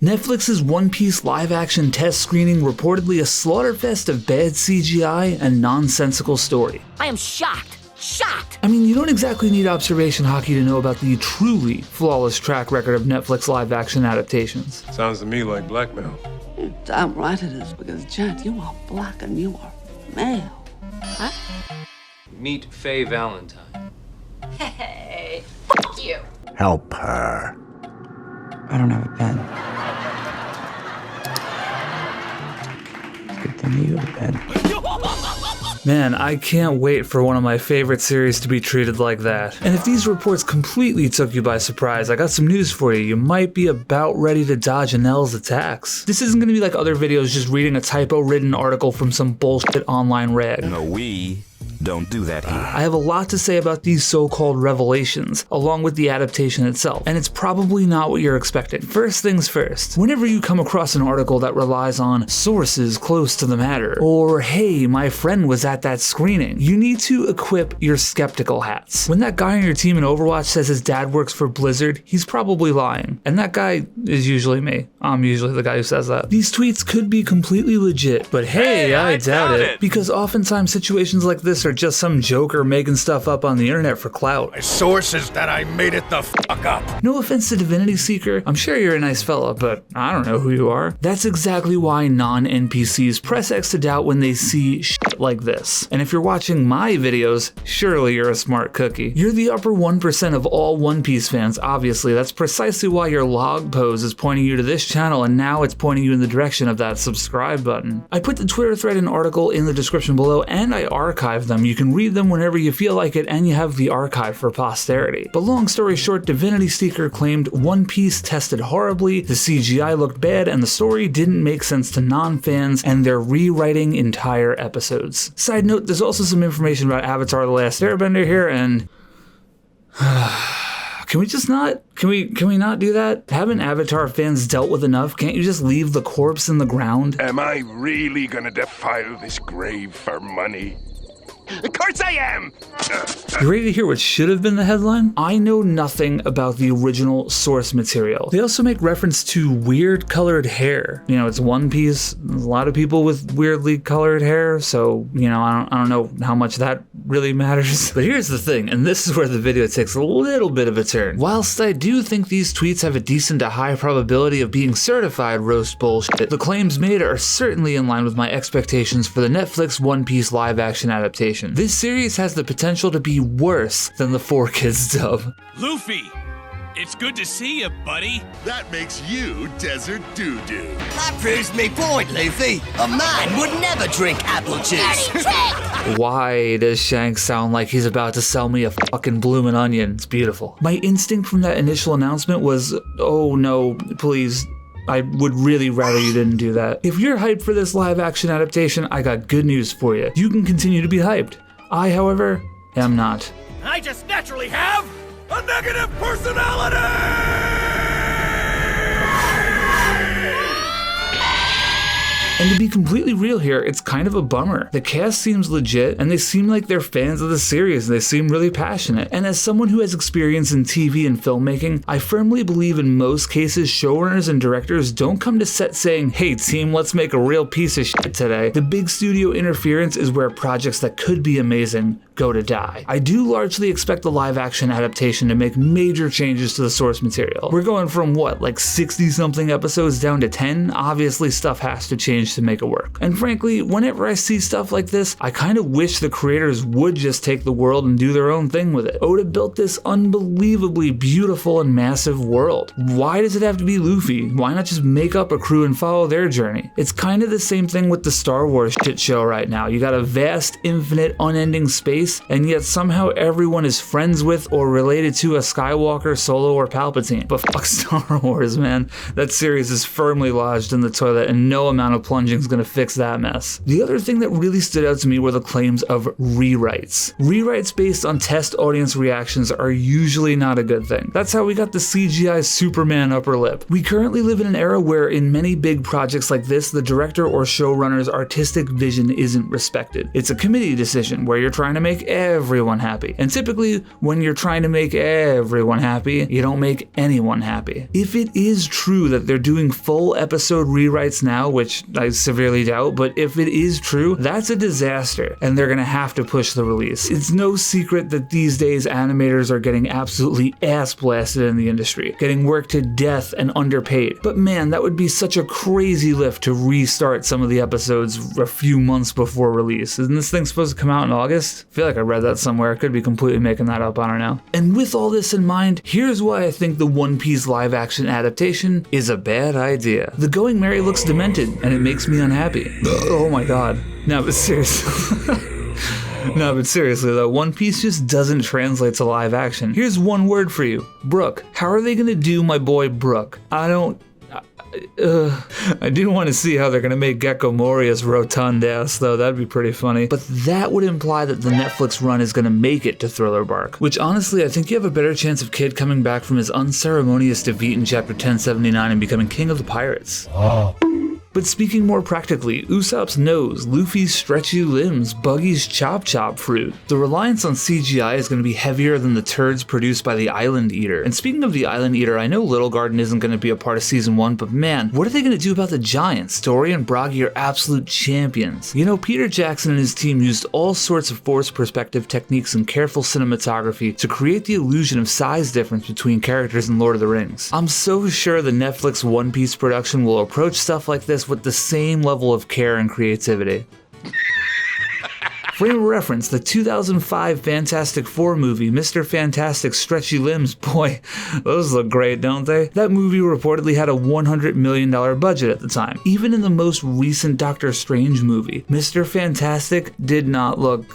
Netflix's One Piece live-action test screening reportedly a slaughterfest of bad CGI and nonsensical story. I am shocked. Shocked! I mean, you don't exactly need observation hockey to know about the truly flawless track record of Netflix live-action adaptations. Sounds to me like blackmail. You're damn right it is, because, Jet, you are black and you are male. Huh? Meet Faye Valentine. Hey, f*** you. Help her. I don't have a pen. It's a good thing you have a pen. Man, I can't wait for one of my favorite series to be treated like that. And if these reports completely took you by surprise, I got some news for you. You might be about ready to dodge Anel's attacks. This isn't gonna be like other videos just reading a typo-ridden article from some bullshit online rag. No, we don't do that here. I have a lot to say about these so-called revelations, along with the adaptation itself, and it's probably not what you're expecting. First things first, whenever you come across an article that relies on sources close to the matter, or hey, my friend was at that screening, you need to equip your skeptical hats. When that guy on your team in Overwatch says his dad works for Blizzard, he's probably lying. And that guy is usually me. I'm usually the guy who says that. These tweets could be completely legit, but hey, I doubt it. Because oftentimes situations like this are just some joker making stuff up on the internet for clout. My source is that I made it the fuck up. No offense to Divinity Seeker, I'm sure you're a nice fella, but I don't know who you are. That's exactly why non-NPCs press X to doubt when they see shit like this. And if you're watching my videos, surely you're a smart cookie. You're the upper 1% of all One Piece fans, obviously. That's precisely why your log pose is pointing you to this channel, and now it's pointing you in the direction of that subscribe button. I put the Twitter thread and article in the description below, and I archived them. You can read them whenever you feel like it, and you have the archive for posterity. But long story short, Divinity Seeker claimed One Piece tested horribly, the CGI looked bad, and the story didn't make sense to non-fans, and they're rewriting entire episodes. Side note, there's also some information about Avatar: The Last Airbender here, and can we just not? Can we not do that? Haven't Avatar fans dealt with enough? Can't you just leave the corpse in the ground? Am I really gonna defile this grave for money? Of course I am! You ready to hear what should have been the headline? I know nothing about the original source material. They also make reference to weird colored hair. You know, it's One Piece, there's a lot of people with weirdly colored hair, so, you know, I don't know how much that really matters. But here's the thing, and this is where the video takes a little bit of a turn. Whilst I do think these tweets have a decent to high probability of being certified roast bullshit, the claims made are certainly in line with my expectations for the Netflix One Piece live action adaptation. This series has the potential to be worse than the 4Kids dub. Luffy, it's good to see you, buddy. That makes you Desert Doo-Doo. That proves me point, Luffy. A man would never drink apple juice. Why does Shanks sound like he's about to sell me a fucking bloomin' onion? It's beautiful. My instinct from that initial announcement was, oh no, please. I would really rather you didn't do that. If you're hyped for this live action adaptation, I got good news for you. You can continue to be hyped. I, however, am not. I just naturally have a negative personality! And to be completely real here, it's kind of a bummer. The cast seems legit, and they seem like they're fans of the series, and they seem really passionate. And as someone who has experience in TV and filmmaking, I firmly believe in most cases, showrunners and directors don't come to set saying, hey team, let's make a real piece of shit today. The big studio interference is where projects that could be amazing go to die. I do largely expect the live action adaptation to make major changes to the source material. We're going from what, like 60 something episodes down to 10? Obviously stuff has to change to make it work. And frankly, whenever I see stuff like this, I kind of wish the creators would just take the world and do their own thing with it. Oda built this unbelievably beautiful and massive world. Why does it have to be Luffy? Why not just make up a crew and follow their journey? It's kind of the same thing with the Star Wars shit show right now. You got a vast, infinite, unending space, and yet somehow everyone is friends with or related to a Skywalker, Solo, or Palpatine. But fuck Star Wars, man. That series is firmly lodged in the toilet, and no amount of plunging is going to fix that mess. The other thing that really stood out to me were the claims of rewrites. Rewrites based on test audience reactions are usually not a good thing. That's how we got the CGI Superman upper lip. We currently live in an era where in many big projects like this, the director or showrunner's artistic vision isn't respected. It's a committee decision where you're trying to make everyone happy. And typically, when you're trying to make everyone happy, you don't make anyone happy. If it is true that they're doing full episode rewrites now, which I severely doubt, but if it is true, that's a disaster, and they're gonna have to push the release. It's no secret that these days animators are getting absolutely ass blasted in the industry, getting worked to death and underpaid. But man, that would be such a crazy lift to restart some of the episodes a few months before release. Isn't this thing supposed to come out in August? I feel like I read that somewhere. I could be completely making that up, I don't know. And with all this in mind, here's why I think the One Piece live action adaptation is a bad idea. The Going Merry looks demented, and it makes me unhappy. Oh my god. No, but seriously. No, but seriously though, One Piece just doesn't translate to live action. Here's one word for you. Brook. How are they gonna do my boy Brook? I do want to see how they're gonna make Gecko Moria's rotund ass though, that'd be pretty funny. But that would imply that the Netflix run is gonna make it to Thriller Bark, which honestly I think you have a better chance of Kid coming back from his unceremonious defeat in chapter 1079 and becoming king of the pirates. But speaking more practically, Usopp's nose, Luffy's stretchy limbs, Buggy's chop fruit. The reliance on CGI is going to be heavier than the turds produced by the Island Eater. And speaking of the Island Eater, I know Little Garden isn't going to be a part of season 1, but man, what are they going to do about the giants? Dory and Broggy are absolute champions. You know, Peter Jackson and his team used all sorts of forced perspective techniques and careful cinematography to create the illusion of size difference between characters in Lord of the Rings. I'm so sure the Netflix One Piece production will approach stuff like this with the same level of care and creativity. Frame of reference, the 2005 Fantastic Four movie, Mr. Fantastic's Stretchy Limbs, boy, those look great, don't they? That movie reportedly had a $100 million budget at the time. Even in the most recent Doctor Strange movie, Mr. Fantastic did not look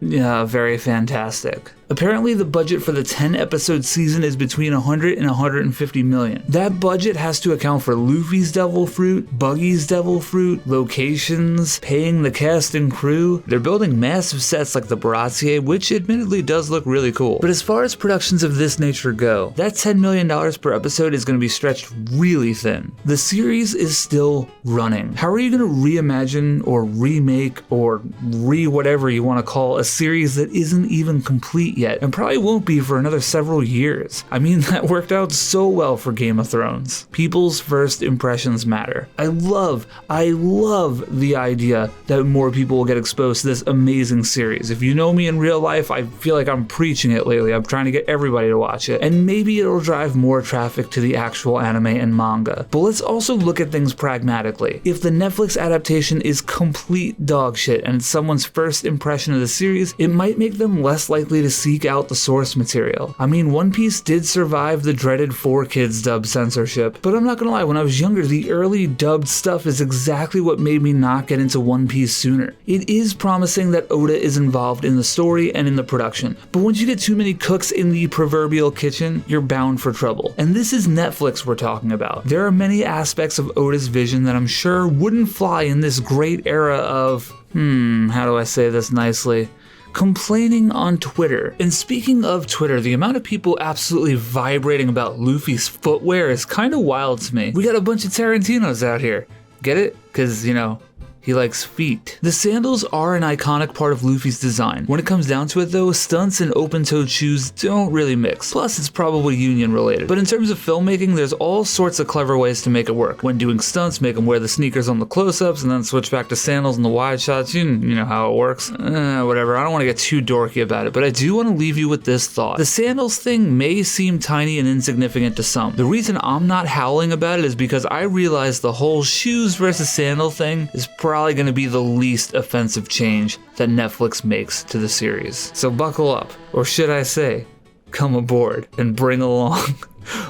very fantastic. Apparently the budget for the 10-episode season is between 100 and 150 million. That budget has to account for Luffy's devil fruit, Buggy's devil fruit, locations, paying the cast and crew. They're building massive sets like the Baratier, which admittedly does look really cool. But as far as productions of this nature go, that $10 million per episode is going to be stretched really thin. The series is still running. How are you going to reimagine or remake or whatever you want to call a series that isn't even complete yet, and probably won't be for another several years? I mean, that worked out so well for Game of Thrones. People's first impressions matter. I love the idea that more people will get exposed to this amazing series. If you know me in real life, I feel like I'm preaching it lately. I'm trying to get everybody to watch it, and maybe it'll drive more traffic to the actual anime and manga. But let's also look at things pragmatically. If the Netflix adaptation is complete dog shit and it's someone's first impression of the series, it might make them less likely to seek out the source material. I mean, One Piece did survive the dreaded 4Kids dub censorship, but I'm not gonna lie, when I was younger, the early dubbed stuff is exactly what made me not get into One Piece sooner. It is promising that Oda is involved in the story and in the production, but once you get too many cooks in the proverbial kitchen, you're bound for trouble. And this is Netflix we're talking about. There are many aspects of Oda's vision that I'm sure wouldn't fly in this great era of, how do I say this nicely? Complaining on Twitter. And speaking of Twitter, the amount of people absolutely vibrating about Luffy's footwear is kind of wild to me. We got a bunch of Tarantinos out here. Get it? Because, you know, he likes feet. The sandals are an iconic part of Luffy's design. When it comes down to it though, stunts and open-toed shoes don't really mix. Plus, it's probably union related. But in terms of filmmaking, there's all sorts of clever ways to make it work. When doing stunts, make them wear the sneakers on the close-ups and then switch back to sandals in the wide shots. You know how it works. Whatever, I don't want to get too dorky about it, but I do want to leave you with this thought. The sandals thing may seem tiny and insignificant to some. The reason I'm not howling about it is because I realize the whole shoes versus sandal thing is probably going to be the least offensive change that Netflix makes to the series. So buckle up, or should I say, come aboard and bring along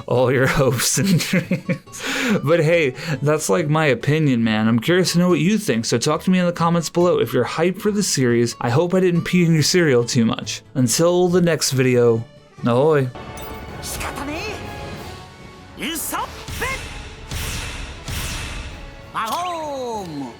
all your hopes and dreams. But hey, that's like my opinion, man. I'm curious to know what you think, so talk to me in the comments below. If you're hyped for the series, I hope I didn't pee in your cereal too much. Until the next video, ahoy. home!